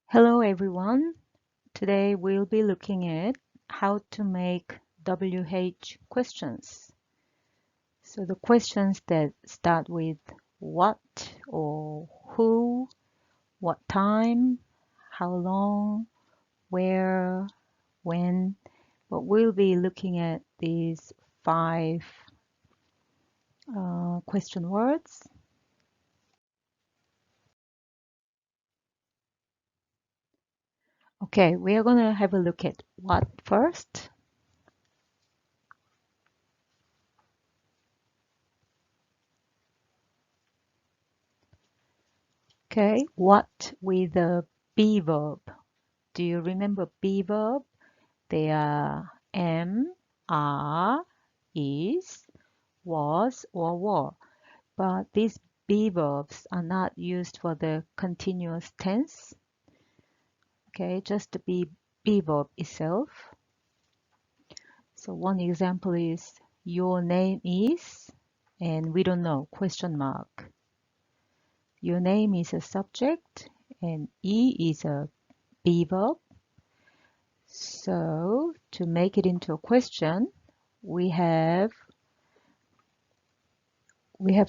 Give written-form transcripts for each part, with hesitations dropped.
Hello everyone. Today we'll be looking at how to make WH questions. So the questions that start with what or who, what time, how long, where, when, but we'll be looking at these five question words. Okay, we are going to have a look at what first. Okay, what with the be verb. Do you remember be verb? They are am, are, is, was, or were. But these be verbs are not used for the continuous tense. Okay, just the be verb itself. So one example is your name is, and we don't know, question mark. Your name is a subject and is a be verb. So to make it into a question, we have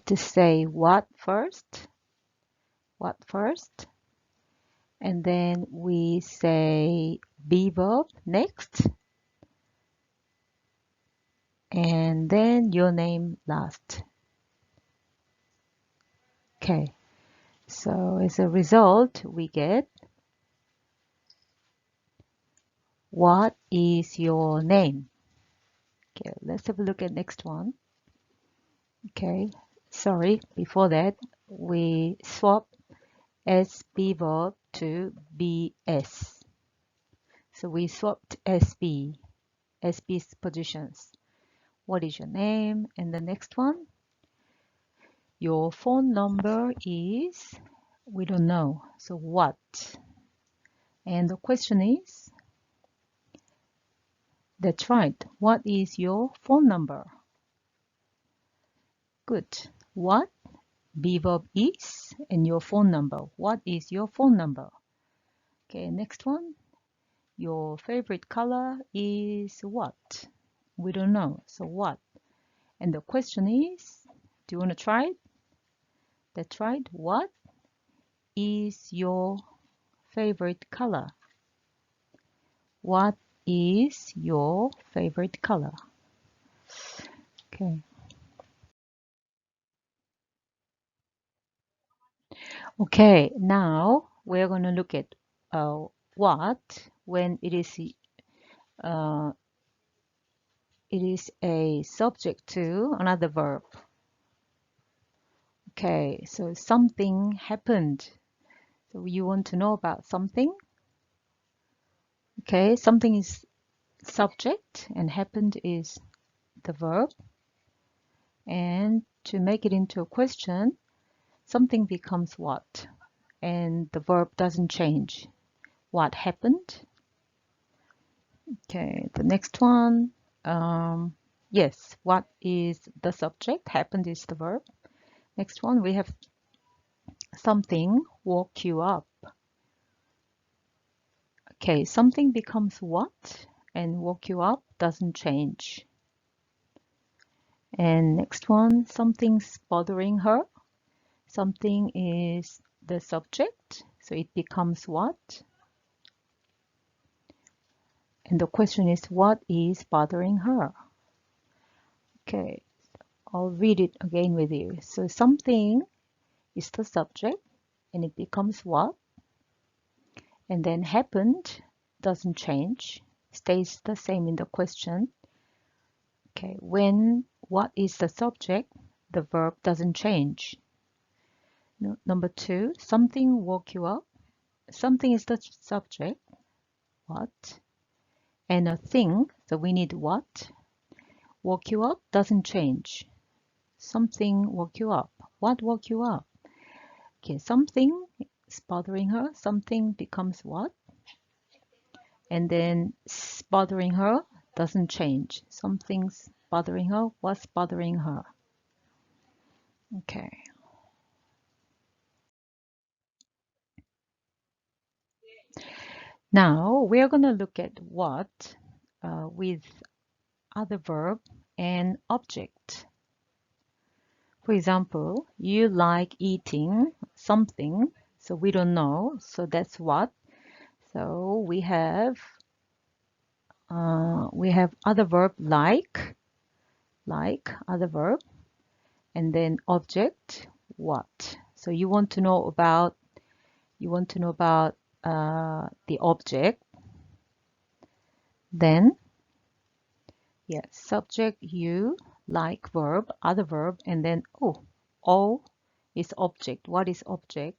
to say what first, and then we say be verb next, and then your name last. Okay, so as a result, we get what is your name? Okay, let's have a look at next one. Okay, sorry, before that, we swap SB verb to BS. So we swapped SB's positions. What is your name? And the next one, your phone number is, we don't know. So what? And the question is, that's right. What is your phone number? Good. What? Be verb is and your phone number. What is your phone number? Okay, next one. Your favorite color is what? We don't know. So what? And the question is, do you want to try it? That's right. What is your favorite color? What is your favorite color? Okay. Okay, now we're going to look at what when uh, it is a subject to another verb. Okay, so something happened. So you want to know about something? Okay, something is subject and happened is the verb. And to make it into a question, something becomes what? And the verb doesn't change. What happened? Okay, the next one. Yes, what is the subject? Happened is the verb. Next one, we have something woke you up. Okay, something becomes what? And woke you up doesn't change. And next one, something's bothering her. Something is the subject, so it becomes what? And the question is, what is bothering her? Okay, I'll read it again with you. So something is the subject and it becomes what? And then happened doesn't change, stays the same in the question. Okay, when what is the subject, the verb doesn't change. Number two, something woke you up. Something is the subject, what? And a thing, so we need what? Woke you up doesn't change. Something woke you up. What woke you up? Okay, something is bothering her. Something becomes what? And then bothering her doesn't change. Something's bothering her. What's bothering her? Okay. Now we're going to look at what with other verb and object. For example, you like eating something, so we don't know, so that's what. So we have other verb like other verb, and then object what. So you want to know about the object, then yes, subject you, like verb, other verb, and then O is object. What is object?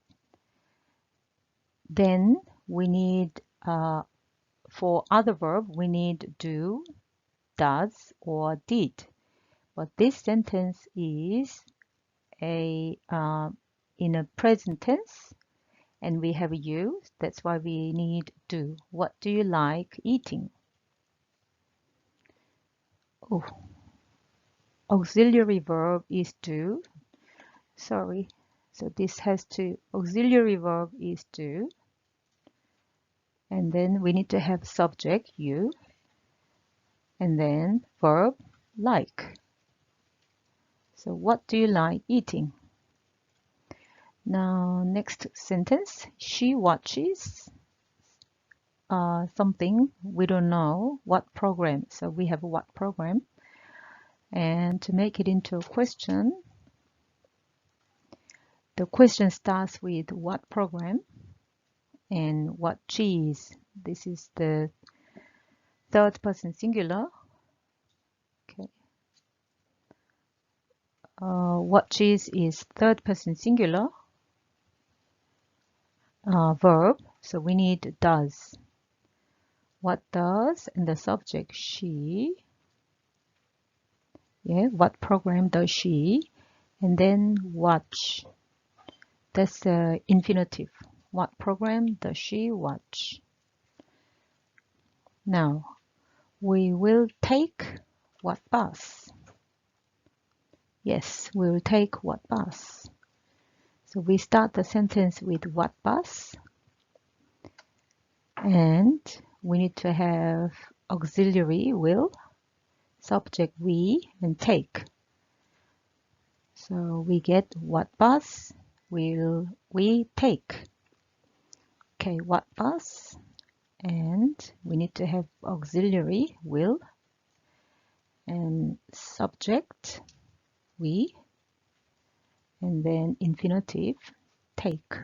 Then we need for other verb we need do, does, or did. But this sentence is a in a present tense, and we have you. That's why we need do. What do you like eating? Oh, auxiliary verb is do. Sorry. So this has to, auxiliary verb is do. And then we need to have subject, you. And then verb, like. So what do you like eating? Now, next sentence. She watches something. We don't know what program. So we have what program. And to make it into a question, the question starts with what program and what cheese. This is the third person singular. Okay. What cheese is third person singular verb. So we need does. What does, and the subject she. Yeah, what program does she? And then watch. That's the infinitive. What program does she watch? Now, we will take what bus? Yes, we will take what bus? So we start the sentence with what bus? And we need to have auxiliary will, subject we, and take. So we get what bus will we take? Okay, what bus? And we need to have auxiliary will and subject we, and then infinitive take.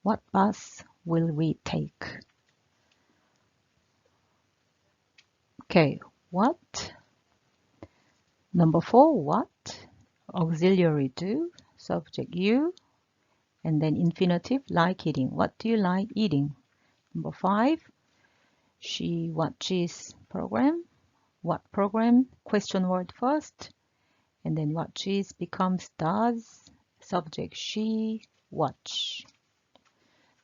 What bus will we take? Okay, what? Number 4, what? Auxiliary do, subject you, and then infinitive like eating. What do you like eating? Number 5, she watches program. What program? Question word first, and then watches becomes does, subject she, watch.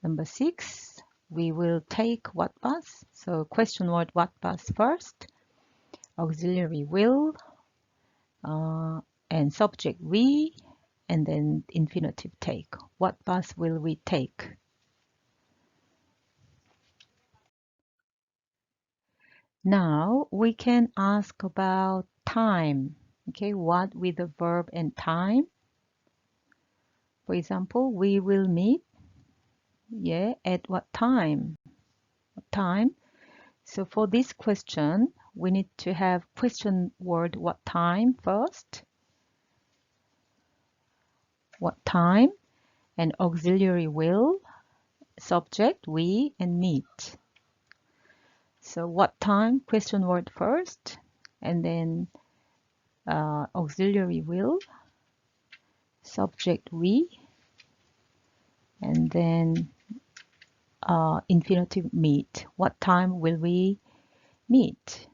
Number 6, we will take what bus? So question word what bus first, auxiliary will, and subject we, and then infinitive take. What bus will we take? Now we can ask about time. Okay, what with the verb and time? For example, we will meet. Yeah, at what time? What time? So for this question, we need to have question word what time first. What time? And auxiliary will, subject we, and meet. So what time? Question word first, and then auxiliary will, subject we, and then infinitive meet. What time will we meet?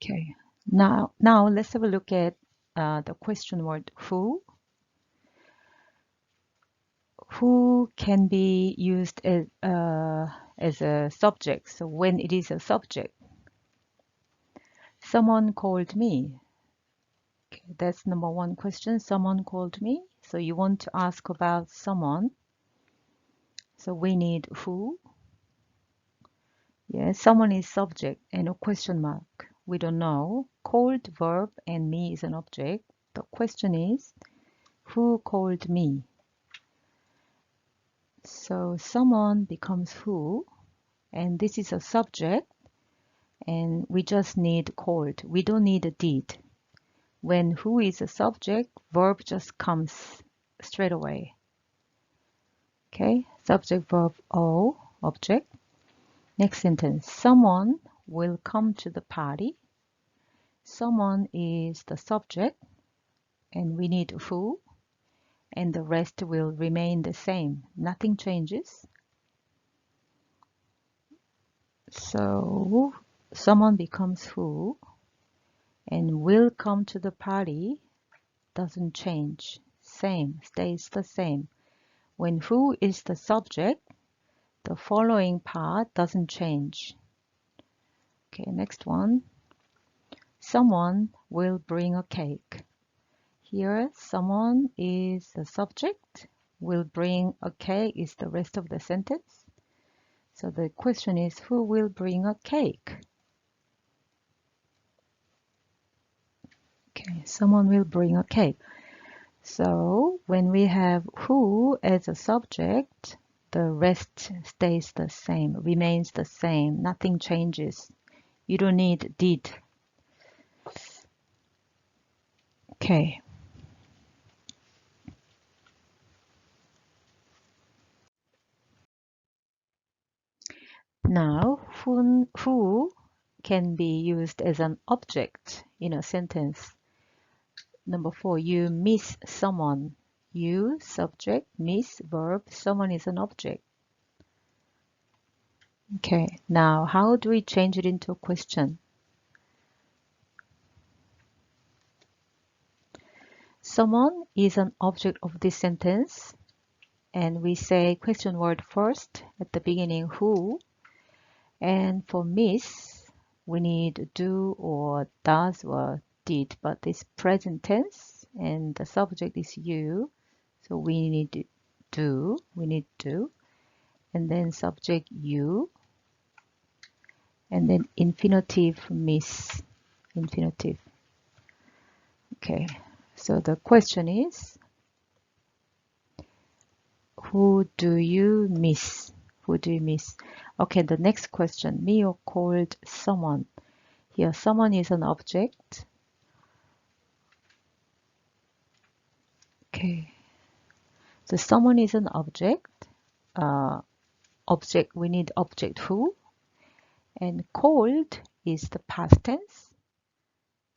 Okay. Now let's have a look at the question word who. Who can be used as a subject. So when it is a subject, someone called me. Okay, that's number 1 question. Someone called me. So you want to ask about someone. So we need who. Yes, someone is subject and a question mark. We don't know. Called verb and me is an object. The question is, who called me? So someone becomes who, and this is a subject, and we just need called. We don't need a did. When who is a subject, verb just comes straight away. Okay, subject, verb, O, object. Next sentence, someone will come to the party. Someone is the subject, and we need who, and the rest will remain the same. Nothing changes. So someone becomes who, and will come to the party doesn't change. Same, stays the same. When who is the subject, the following part doesn't change. Okay, next one. Someone will bring a cake. Here, someone is the subject. Will bring a cake is the rest of the sentence. So the question is, who will bring a cake? Okay, someone will bring a cake. So when we have who as a subject, the rest stays the same, remains the same, nothing changes. You don't need did. Okay. Now, who can be used as an object in a sentence. Number 4, you miss someone. You, subject, miss, verb, someone is an object. Okay, now how do we change it into a question? Someone is an object of this sentence, and we say question word first at the beginning, who. And for miss, we need do or does or did, but it's present tense, and the subject is you, so we need do, and then subject you, and then infinitive miss, infinitive. Okay, so the question is, who do you miss? Who do you miss? Okay, the next question, Mio called someone. Here, someone is an object. Okay, so someone is an object. Object, we need object who. And called is the past tense.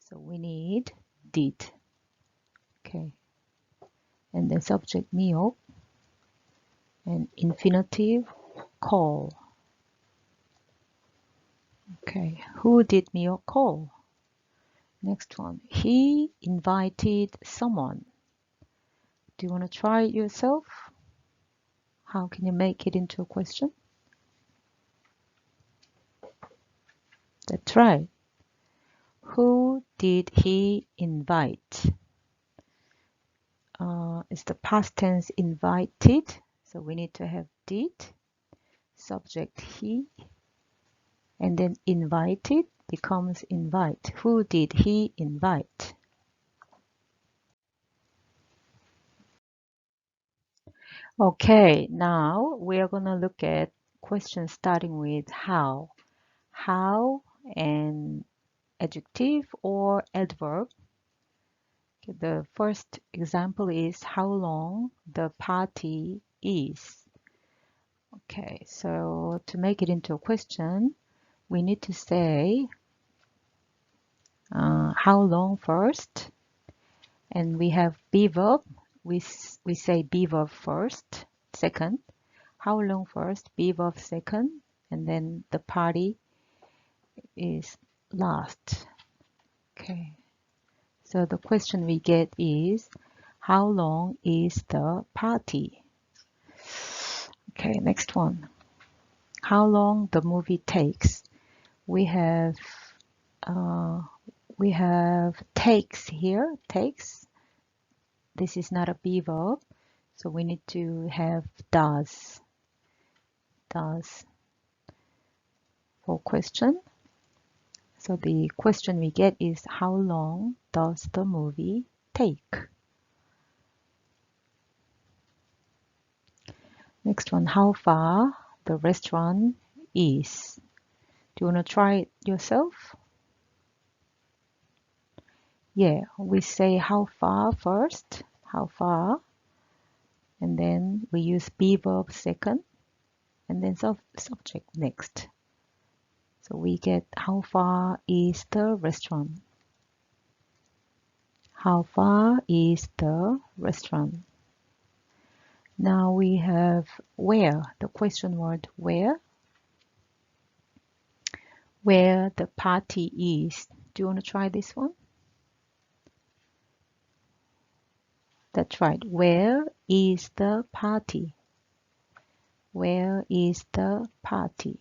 So we need did. Okay. And then subject Mio. And infinitive call. Okay. Who did Mio call? Next one. He invited someone. Do you want to try it yourself? How can you make it into a question? That's right. Who did he invite? It's the past tense invited. So we need to have did, subject he, and then invited becomes invite. Who did he invite? Okay, now we are going to look at questions starting with how. How and adjective or adverb. Okay, the first example is how long the party is. Okay, so to make it into a question, we need to say how long first, and we have be verb. We say be verb first, second. How long first, be verb second, and then the party is last. Okay, so the question we get is how long is the party? Okay, next one. How long the movie takes? We have takes here, takes. This is not a be verb, so we need to have does. Does. for question. So the question we get is, how long does the movie take? Next one, how far the restaurant is. Do you want to try it yourself? Yeah, we say how far first, how far, and then we use be verb second, and then subject next. So we get, how far is the restaurant? How far is the restaurant? Now we have where, the question word where. Where the party is. Do you want to try this one? That's right. Where is the party? Where is the party?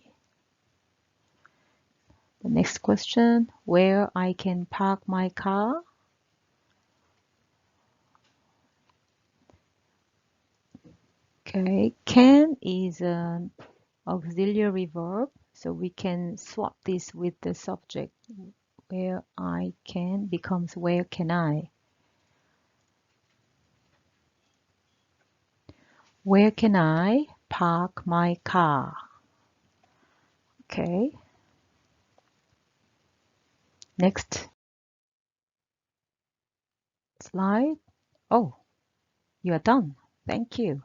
The next question, where I can park my car? Okay, can is an auxiliary verb, so we can swap this with the subject. Where I can becomes where can I? Where can I park my car? Okay. Next slide. Oh, you are done. Thank you.